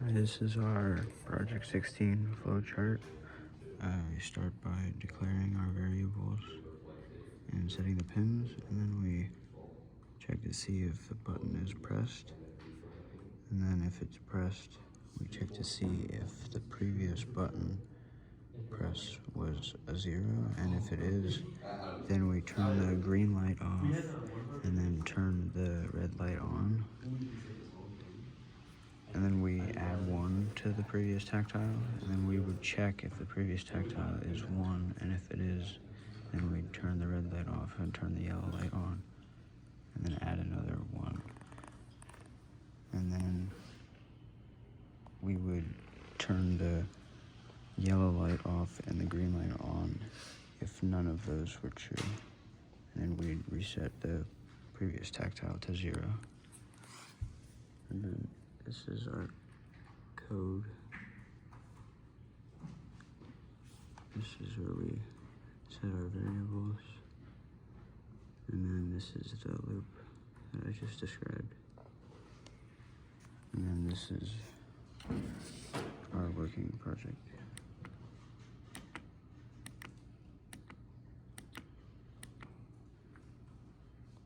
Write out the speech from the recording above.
This is our Project 16 flowchart. We start by declaring our variables and setting the pins, and then we check to see if the button is pressed. And then if it's pressed, we check to see if the previous button press was a 0, and if it is, then we turn the green light off and then turn the red light on. And then we add 1 to the previous tactile, and then we would check if the previous tactile is 1, and if it is, then we'd turn the red light off and turn the yellow light on, and then add another 1. And then we would turn the yellow light off and the green light on if none of those were true. And then we'd reset the previous tactile to 0. And then this is our code. This is where we set our variables. And then this is the loop that I just described. And then this is our working project.